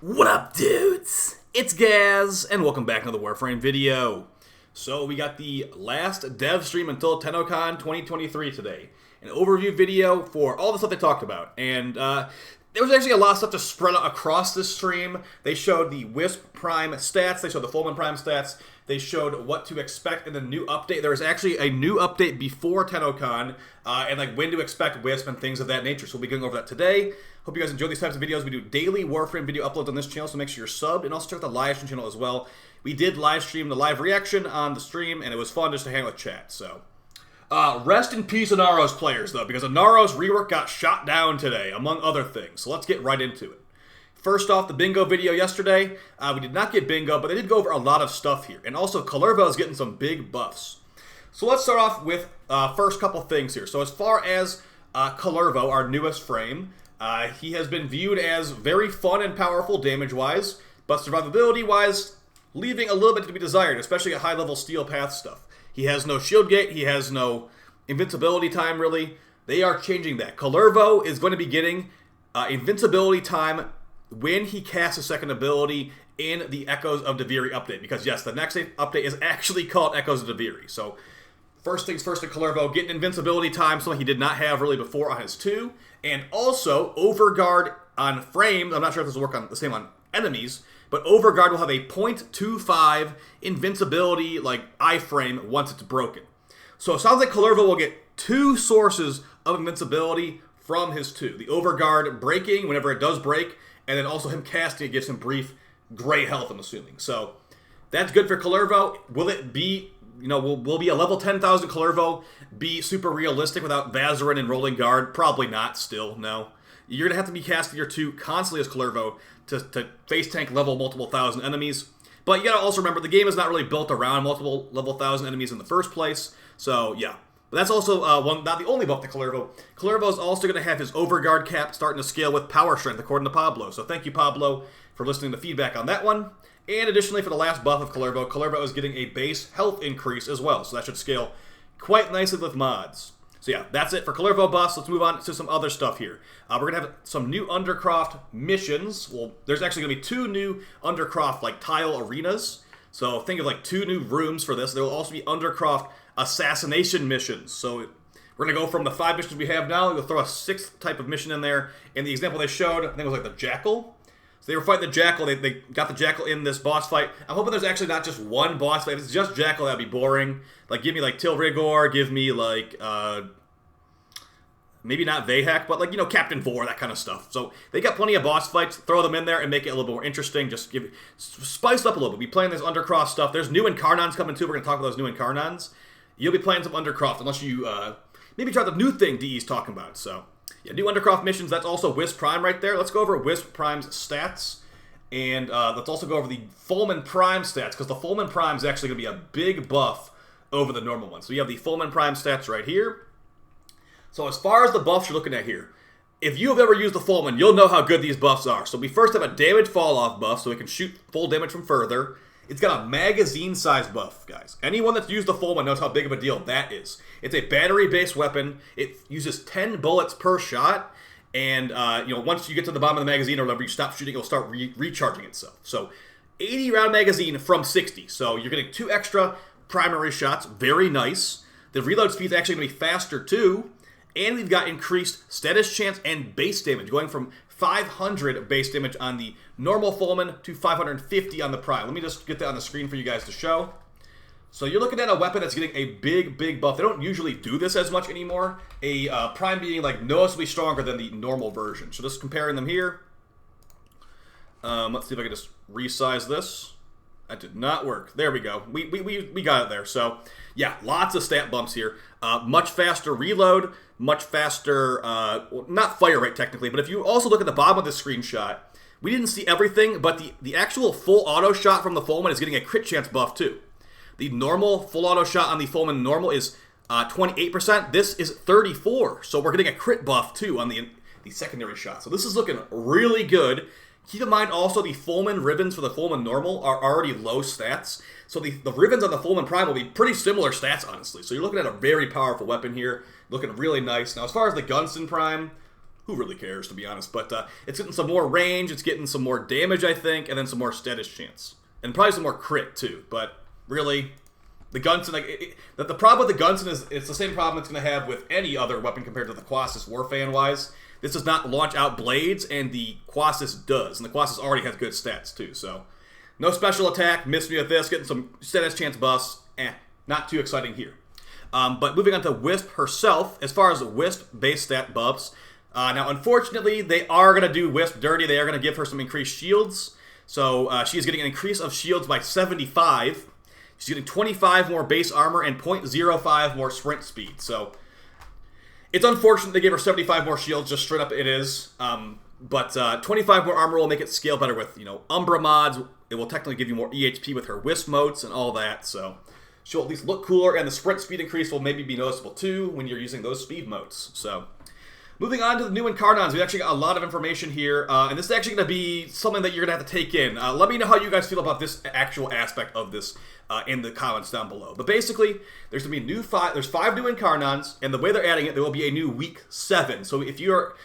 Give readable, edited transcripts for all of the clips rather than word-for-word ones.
What up, dudes? It's Gaz, and welcome back to the WARFRAME video. So we got the last Devstream until TennoCon 2023 today. An overview video for all the stuff they talked about. And there was actually a lot of stuff to spread out across this stream. They showed the Wisp Prime stats, they showed the Fulman Prime stats, they showed what to expect in the new update. There was actually a new update before TennoCon, and like when to expect Wisp and things of that nature. So we'll be going over that today. Hope you guys enjoy these types of videos. We do daily Warframe video uploads on this channel, so make sure you're subbed, and also check out the live stream channel as well. We did live stream the live reaction on the stream, and it was fun just to hang with chat, so. Rest in peace, Inaros players, though, because Inaros rework got shot down today, among other things. So let's get right into it. First off, the bingo video yesterday. We did not get bingo, but they did go over a lot of stuff here. And also, Kullervo is getting some big buffs. So let's start off with first couple things here. So as far as Kullervo, our newest frame, he has been viewed as very fun and powerful damage-wise, but survivability-wise, leaving a little bit to be desired, especially at high-level steel path stuff. He has no shield gate, he has no invincibility time, really. They are changing that. Kullervo is going to be getting invincibility time when he casts a second ability in the Echoes of Deviri update. Because yes, the next update is actually called Echoes of Deviri. So first things first to Kullervo, getting invincibility time, something he did not have really before on his 2. And also, Overguard on frames. I'm not sure if this will work on the same on enemies, but Overguard will have a 0.25 invincibility, like, iframe once it's broken. So it sounds like Kullervo will get 2 sources of invincibility from his 2. The Overguard breaking whenever it does break, and then also him casting it gives him brief gray health, I'm assuming. So that's good for Kullervo. Will it be, will be a level 10,000 Kullervo be super realistic without Vazarin and Rolling Guard? Probably not, still, no. You're going to have to be casting your 2 constantly as Kullervo to face tank level multiple thousand enemies. But you got to also remember, the game is not really built around multiple level 1,000 enemies in the first place. So, yeah. But that's also not the only buff to Kullervo. Kullervo is also going to have his Overguard cap starting to scale with Power Strength, according to Pablo. So thank you, Pablo, for listening to feedback on that one. And additionally, for the last buff of Kullervo, Kullervo is getting a base health increase as well. So that should scale quite nicely with mods. So yeah, that's it for Kullervo buffs. Let's move on to some other stuff here. We're going to have some new Undercroft missions. Well, there's actually going to be 2 new Undercroft, like, tile arenas. So think of, like, 2 new rooms for this. There will also be Undercroft assassination missions. So we're going to go from the 5 missions we have now. We'll throw a 6th type of mission in there. And the example they showed, I think it was like the Jackal. So they were fighting the Jackal. They got the Jackal in this boss fight. I'm hoping there's actually not just one boss fight. If it's just Jackal, that'd be boring. Like, give me, like, Tilrigor. Give me, like, maybe not Vahak, but, like, Captain Vor, that kind of stuff. So they got plenty of boss fights. Throw them in there and make it a little bit more interesting. Just spice up a little bit. Be playing this Undercroft stuff. There's new Incarnons coming, too. We're going to talk about those new Incarnons. You'll be playing some Undercroft, unless you maybe try the new thing DE's talking about. So, yeah, new Undercroft missions. That's also Wisp Prime right there. Let's go over Wisp Prime's stats. And let's also go over the Fulman Prime stats, because the Fulman Prime is actually going to be a big buff over the normal one. So you have the Fulman Prime stats right here. So as far as the buffs you're looking at here, if you have ever used the Fulman, you'll know how good these buffs are. So we first have a damage fall-off buff, so it can shoot full damage from further. It's got a magazine size buff, guys. Anyone that's used the Fulman knows how big of a deal that is. It's a battery-based weapon. It uses 10 bullets per shot. And, once you get to the bottom of the magazine or whatever, you stop shooting, it'll start recharging itself. So 80-round magazine from 60. So you're getting 2 extra primary shots. Very nice. The reload speed's actually going to be faster, too. And we've got increased status chance and base damage, going from 500 base damage on the normal Fulman to 550 on the Prime. Let me just get that on the screen for you guys to show. So you're looking at a weapon that's getting a big, big buff. They don't usually do this as much anymore. A Prime being, like, noticeably stronger than the normal version. So just comparing them here. Let's see if I can just resize this. That did not work. There we go. We got it there. So, yeah, lots of stat bumps here. Much faster reload, much faster, well, not fire rate technically, but if you also look at the bottom of the screenshot, we didn't see everything, but the actual full auto shot from the Fulman is getting a crit chance buff too. The normal full auto shot on the Fulman normal is 28%. This is 34%, so we're getting a crit buff too on the secondary shot. So this is looking really good. Keep in mind also the Fulman ribbons for the Fulman normal are already low stats. So the ribbons on the Fulman Prime will be pretty similar stats, honestly. So you're looking at a very powerful weapon here. Looking really nice. Now, as far as the Gunston Prime, who really cares, to be honest? But it's getting some more range, it's getting some more damage, I think, and then some more status chance. And probably some more crit, too. But really, the Gunson, like, the problem with the Gunson is it's the same problem it's going to have with any other weapon compared to the Quasis Warfan-wise. This does not launch out blades, and the Quasis does. And the Quasis already has good stats, too. So, no special attack, missed me with this, getting some status chance buffs. Not too exciting here. But moving on to Wisp herself, as far as the Wisp base stat buffs, now unfortunately they are going to do Wisp dirty. They are going to give her some increased shields. So she is getting an increase of shields by 75. She's getting 25 more base armor and 0.05 more sprint speed. So it's unfortunate they gave her 75 more shields, just straight up it is. But 25 more armor will make it scale better with, Umbra mods. It will technically give you more EHP with her Wisp motes and all that. So she'll at least look cooler, and the sprint speed increase will maybe be noticeable too when you're using those speed motes. So, moving on to the new Incarnons, we actually got a lot of information here, and this is actually going to be something that you're going to have to take in. Let me know how you guys feel about this actual aspect of this in the comments down below. But basically, there's going to be there's 5 new Incarnons, and the way they're adding it, there will be a new week 7. So if you're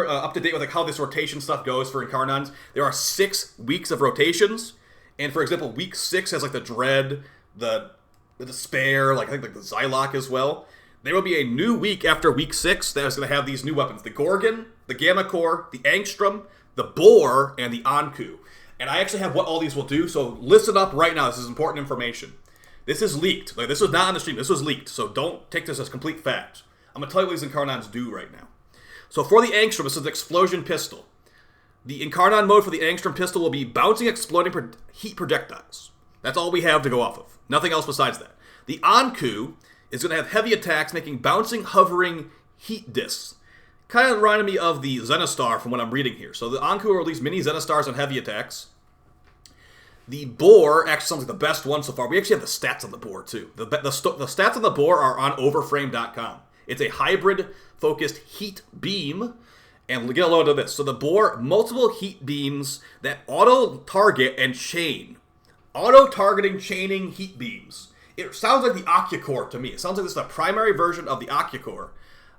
up to date with like how this rotation stuff goes for Incarnons, there are 6 weeks of rotations, and for example, week 6 has like the Dread, the Despair, I think the Zylok as well. There will be a new week after week 6 that is going to have these new weapons. The Gorgon, the Gamma Core, the Angstrom, the Boar, and the Anku. And I actually have what all these will do, so listen up right now. This is important information. This is leaked. This was not on the stream. This was leaked, so don't take this as complete fact. I'm going to tell you what these Incarnons do right now. So for the Angstrom, this is the Explosion Pistol. The Incarnon mode for the Angstrom Pistol will be bouncing, exploding heat projectiles. That's all we have to go off of. Nothing else besides that. The Anku is going to have heavy attacks, making bouncing, hovering heat discs. Kind of reminded me of the Zenostar from what I'm reading here. So the Anku are these mini Zenostars on heavy attacks. The Boar actually sounds like the best one so far. We actually have the stats on the Boar too. The stats on the Boar are on WARFRAME.com. It's a hybrid-focused heat beam. And get a load of this. So the Boar, multiple heat beams that auto-target and chain. Auto-targeting, chaining heat beams. It sounds like the Occucore to me. It sounds like this is the primary version of the Occucore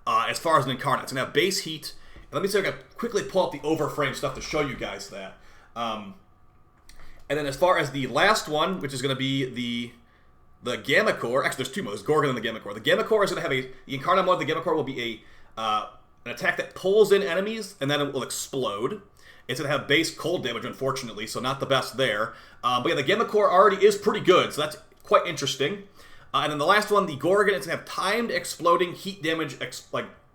as far as an Incarnate. It's going to have base heat. And let me see if I can quickly pull up the overframe stuff to show you guys that. And then as far as the last one, which is going to be the Gamma Core. Actually, there's 2 modes, Gorgon and the Gamma Core. The Gamma Core is going to have the Incarnate mode. The Gamma Core will be an attack that pulls in enemies, and then it will explode. It's going to have base cold damage, unfortunately, so not the best there. But yeah, the Gamma Core already is pretty good, so that's quite interesting. And then the last one, the Gorgon, it's going to have timed exploding heat damage,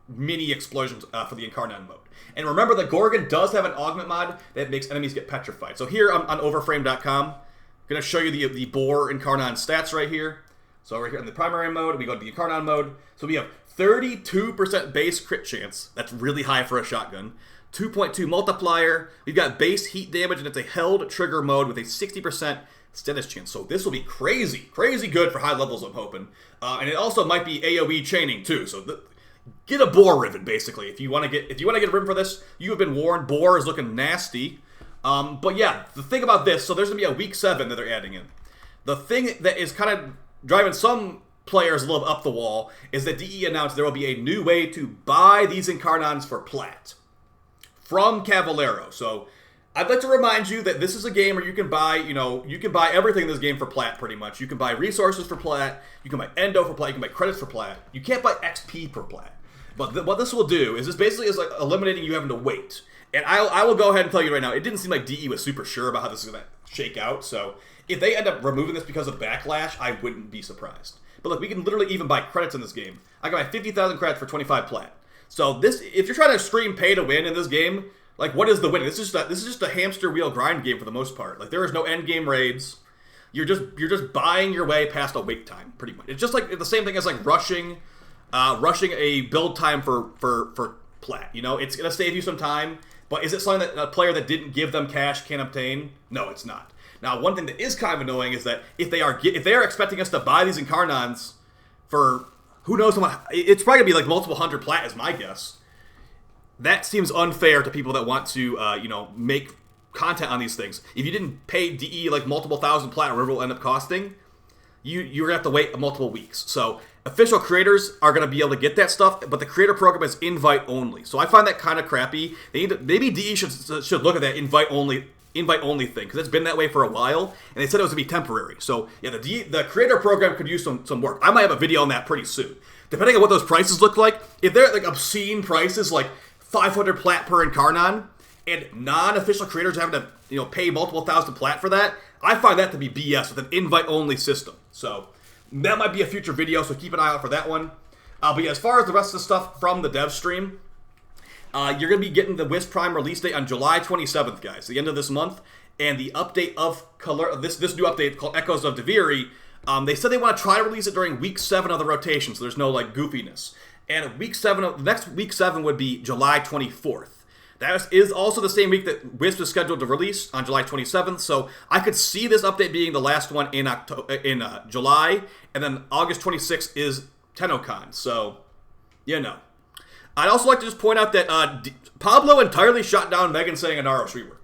mini explosions for the Incarnon mode. And remember, the Gorgon does have an augment mod that makes enemies get petrified. So here on overframe.com, I'm going to show you the Boar Incarnon stats right here. So right here in the primary mode, we go to the Incarnon mode. So we have 32% base crit chance. That's really high for a shotgun. 2.2 multiplier. We've got base heat damage, and it's a held trigger mode with a 60% status chance. So this will be crazy good for high levels, I'm hoping. And it also might be AoE chaining too. So get a Boar Riven, basically. If you want to get a Riven for this, you have been warned. Boar is looking nasty. But yeah, the thing about this, so there's gonna be a week 7 that they're adding in. The thing that is kind of driving some players a little up the wall is that DE announced there will be a new way to buy these Incarnons for plat from Cavallero. So I'd like to remind you that this is a game where you can buy, you can buy everything in this game for plat pretty much. You can buy resources for plat, you can buy endo for plat, you can buy credits for plat. You can't buy XP per plat. But what this will do is this basically is like eliminating you having to wait. And I will go ahead and tell you right now, it didn't seem like DE was super sure about how this is going to shake out. So if they end up removing this because of backlash, I wouldn't be surprised. But look, we can literally even buy credits in this game. I can buy 50,000 credits for 25 plat. So this, if you're trying to stream pay to win in this game, like what is the win? This is just a hamster wheel grind game for the most part. Like there is no end game raids. You're just buying your way past a wait time, pretty much. It's just like the same thing as like rushing a build time for plat. It's gonna save you some time, but is it something that a player that didn't give them cash can obtain? No, it's not. Now, one thing that is kind of annoying is that if they are expecting us to buy these Incarnons for who knows how much, it's probably gonna be like multiple hundred plat is my guess. That seems unfair to people that want to make content on these things. If you didn't pay DE like multiple thousand plat, whatever it will end up costing, you're gonna have to wait multiple weeks. So official creators are going to be able to get that stuff, but the creator program is invite only. So I find that kind of crappy. They need to, maybe DE should look at that invite only thing, because it's been that way for a while, and they said it was going to be temporary. So yeah, the creator program could use some work. I might have a video on that pretty soon. Depending on what those prices look like, if they're like obscene prices, like 500 plat per Incarnon, and non-official creators are having to pay multiple thousand plat for that, I find that to be BS with an invite-only system. So that might be a future video, so keep an eye out for that one. But yeah, as far as the rest of the stuff from the dev stream, you're going to be getting the Wisp Prime release date on July 27th, guys, the end of this month. And the update of this new update called Echoes of Deviri, they said they want to try to release it during week 7 of the rotation, so there's no like goofiness. And next week 7 would be July 24th. That is also the same week that Wisp is scheduled to release on July 27th, so I could see this update being the last one in July, and then August 26th is TennoCon, so, I'd also like to just point out that Pablo entirely shot down Megan saying Inaros rework.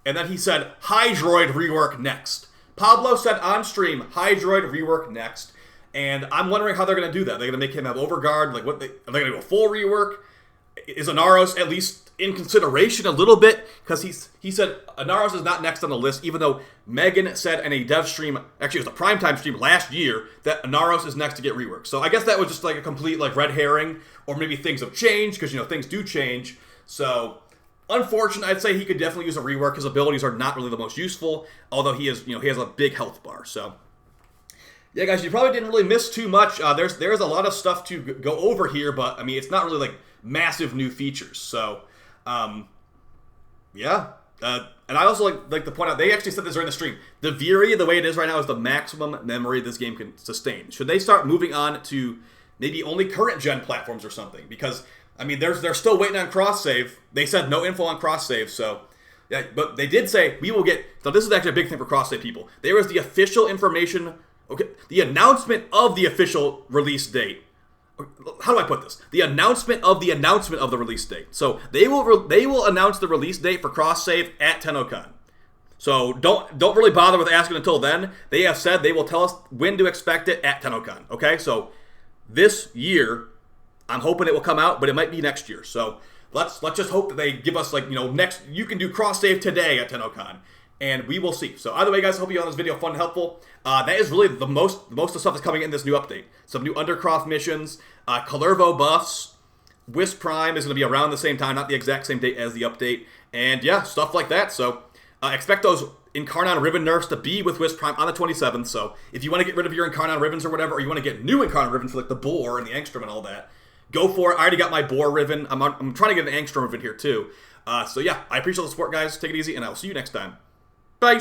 And then he said, Hydroid rework next. Pablo said on stream, Hydroid rework next, and I'm wondering how they're going to do that. They're going to make him have Overguard, like are they going to go full rework? Is Inaros at least in consideration a little bit? Because he said Inaros is not next on the list, even though Megan said in a dev stream, actually it was a primetime stream last year, that Inaros is next to get reworked. So I guess that was just like a complete like red herring, or maybe things have changed, because things do change. So unfortunate, I'd say he could definitely use a rework. His abilities are not really the most useful, although he is, he has a big health bar. So yeah, guys, you probably didn't really miss too much. There's a lot of stuff to go over here, but I mean, it's not really like massive new features. So, yeah. And I also like to point out, they actually said this during the stream. The Deviri, the way it is right now, is the maximum memory this game can sustain. Should they start moving on to maybe only current gen platforms or something? Because I mean, they're still waiting on cross save. They said no info on cross save, so yeah. But they did say we will get. So this is actually a big thing for cross save people. There was the official information. Okay, the announcement of the official release date. How do I put this? The announcement of the release date. So they will announce the release date for cross save at TennoCon. So don't really bother with asking until then. They have said they will tell us when to expect it at TennoCon. Okay, so this year, I'm hoping it will come out, but it might be next year. So let's just hope that they give us next. You can do cross save today at TennoCon. And we will see. So either way, guys, hope you found this video fun and helpful. That is really the most of the stuff that's coming in this new update. Some new Undercroft missions, Kullervo buffs, Wisp Prime is going to be around the same time, not the exact same date as the update. And yeah, stuff like that. So expect those Incarnon ribbon nerfs to be with Wisp Prime on the 27th. So if you want to get rid of your Incarnon ribbons or whatever, or you want to get new Incarnon ribbons for like the boar and the angstrom and all that, go for it. I already got my boar ribbon. I'm trying to get an angstrom ribbon here too. So yeah, I appreciate the support, guys. Take it easy, and I will see you next time. Bye.